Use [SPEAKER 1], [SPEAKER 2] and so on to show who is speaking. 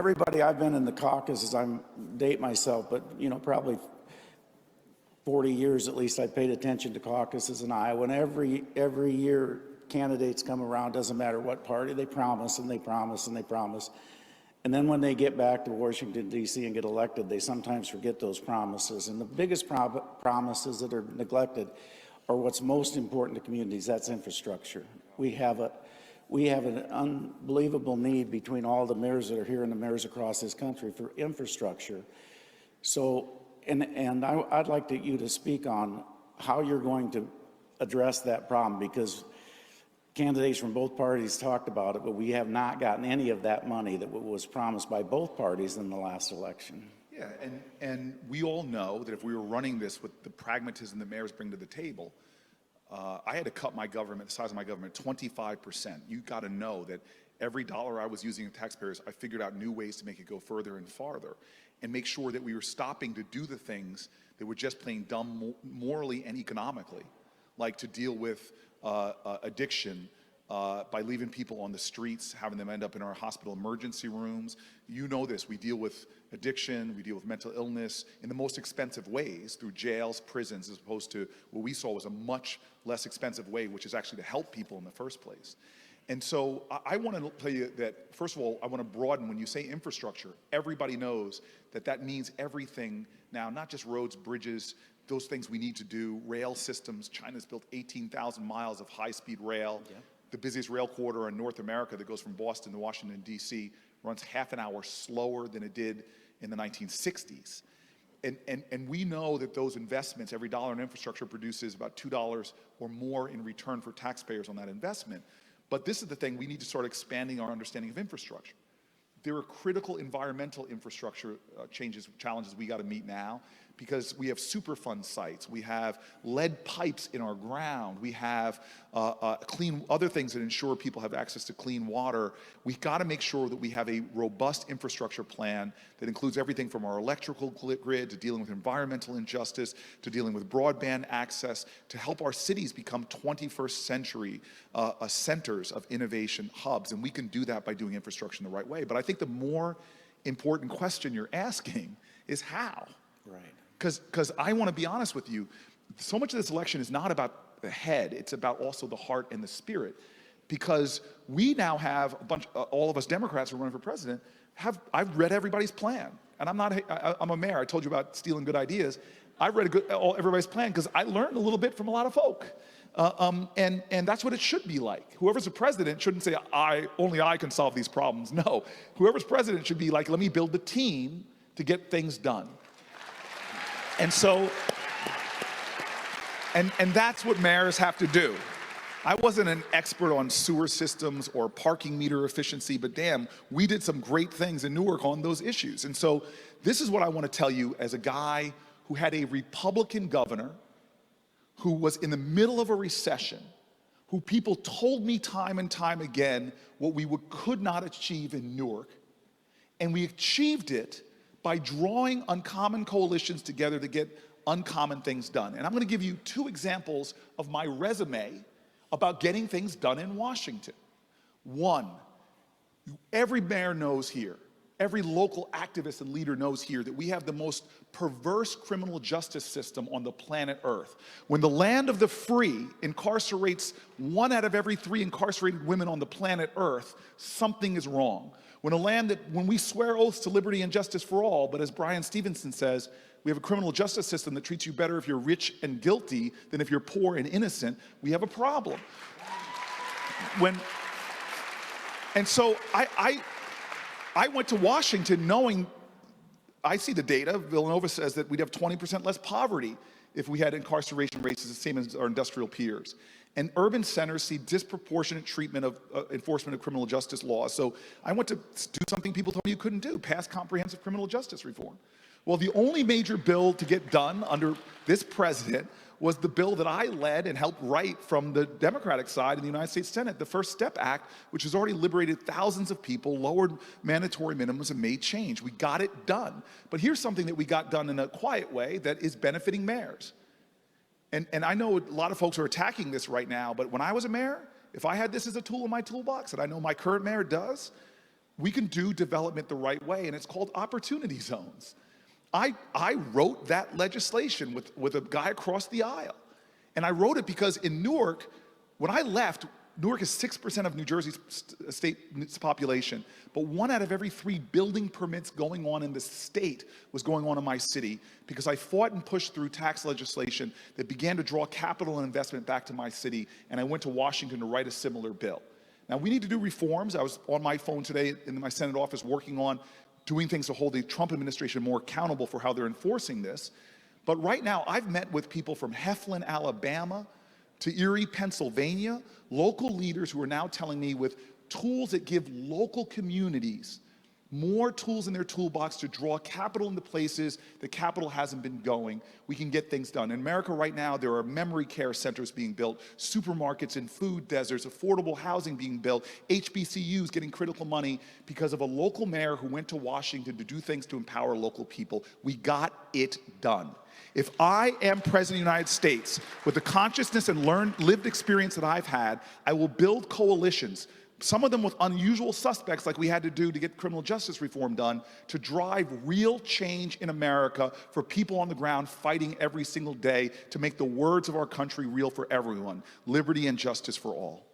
[SPEAKER 1] Everybody, I've been in the caucuses, I'm date myself, but probably 40 years at least I paid attention to caucuses in Iowa. And every year candidates come around, doesn't matter what party, they promise and they promise and they promise. And then when they get back to Washington, D.C. and get elected, they sometimes forget those promises. And the biggest promises that are neglected are what's most important to communities. That's infrastructure. We have an unbelievable need between all the mayors that are here and the mayors across this country for infrastructure. So, and I'd like you to speak on how you're going to address that problem, because candidates from both parties talked about it, but we have not gotten any of that money that was promised by both parties in the last election.
[SPEAKER 2] Yeah, and we all know that if we were running this with the pragmatism that mayors bring to the table, I had to cut my government, the size of my government, 25%. You got to know that every dollar I was using in taxpayers, I figured out new ways to make it go further and farther, and make sure that we were stopping to do the things that were just plain dumb morally and economically, like to deal with addiction by leaving people on the streets, having them end up in our hospital emergency rooms. You know this, we deal with addiction, we deal with mental illness in the most expensive ways, through jails, prisons, as opposed to what we saw was a much less expensive way, which is actually to help people in the first place. And so I want to tell you that, first of all, I want to broaden. When you say infrastructure, everybody knows that that means everything now, not just roads, bridges, those things we need to do, rail systems. China's built 18,000 miles of high-speed rail. Yeah. The busiest rail corridor in North America that goes from Boston to Washington, D.C., runs half an hour slower than it did in the 1960s. And we know that those investments, every dollar in infrastructure produces about $2 or more in return for taxpayers on that investment. But this is the thing, we need to start expanding our understanding of infrastructure. There are critical environmental infrastructure challenges we got to meet now, because we have Superfund sites, we have lead pipes in our ground, we have clean other things that ensure people have access to clean water. We've got to make sure that we have a robust infrastructure plan that includes everything from our electrical grid to dealing with environmental injustice, to dealing with broadband access, to help our cities become 21st century centers of innovation hubs. And we can do that by doing infrastructure in the right way. But I think the more important question you're asking is how.
[SPEAKER 1] Right.
[SPEAKER 2] Because I want to be honest with you, so much of this election is not about the head, it's about also the heart and the spirit. Because we now have a bunch, all of us Democrats who are running for president, I've read everybody's plan. And I'm a mayor, I told you about stealing good ideas. I read everybody's plan because I learned a little bit from a lot of folk. And that's what it should be like. Whoever's the president shouldn't say, only I can solve these problems. No, whoever's president should be like, let me build the team to get things done. And so, and that's what mayors have to do. I wasn't an expert on sewer systems or parking meter efficiency, but damn, we did some great things in Newark on those issues. And so this is what I want to tell you as a guy who had a Republican governor, who was in the middle of a recession, who people told me time and time again what we could not achieve in Newark. And we achieved it by drawing uncommon coalitions together to get uncommon things done. And I'm going to give you two examples of my resume about getting things done in Washington. One, every mayor knows here, every local activist and leader knows here that we have the most perverse criminal justice system on the planet Earth. When the land of the free incarcerates 1 out of every 3 incarcerated women on the planet Earth, something is wrong. When we swear oaths to liberty and justice for all, but as Brian Stevenson says, we have a criminal justice system that treats you better if you're rich and guilty than if you're poor and innocent, we have a problem. And so I went to Washington knowing, I see the data, Villanova says that we'd have 20% less poverty if we had incarceration rates the same as our industrial peers. And urban centers see disproportionate treatment of enforcement of criminal justice laws. So I went to do something people told me you couldn't do, pass comprehensive criminal justice reform. Well, the only major bill to get done under this president was the bill that I led and helped write from the Democratic side in the United States Senate, the First Step Act, which has already liberated thousands of people, lowered mandatory minimums, and made change. We got it done. But here's something that we got done in a quiet way that is benefiting mayors. And I know a lot of folks are attacking this right now, but when I was a mayor, if I had this as a tool in my toolbox, and I know my current mayor does, we can do development the right way, and it's called opportunity zones. I wrote that legislation with a guy across the aisle. And I wrote it because in Newark, when I left, Newark is 6% of New Jersey's state population, but 1 out of every 3 building permits going on in the state was going on in my city because I fought and pushed through tax legislation that began to draw capital and investment back to my city, and I went to Washington to write a similar bill. Now, we need to do reforms. I was on my phone today in my Senate office working on doing things to hold the Trump administration more accountable for how they're enforcing this. But right now, I've met with people from Heflin, Alabama, to Erie, Pennsylvania, local leaders who are now telling me with tools that give local communities more tools in their toolbox to draw capital into places that capital hasn't been going, we can get things done. In America right now, there are memory care centers being built, supermarkets and food deserts, affordable housing being built, HBCUs getting critical money because of a local mayor who went to Washington to do things to empower local people. We got it done. If I am President of the United States with the consciousness and lived experience that I've had, I will build coalitions, some of them with unusual suspects like we had to do to get criminal justice reform done, to drive real change in America for people on the ground fighting every single day to make the words of our country real for everyone, liberty and justice for all.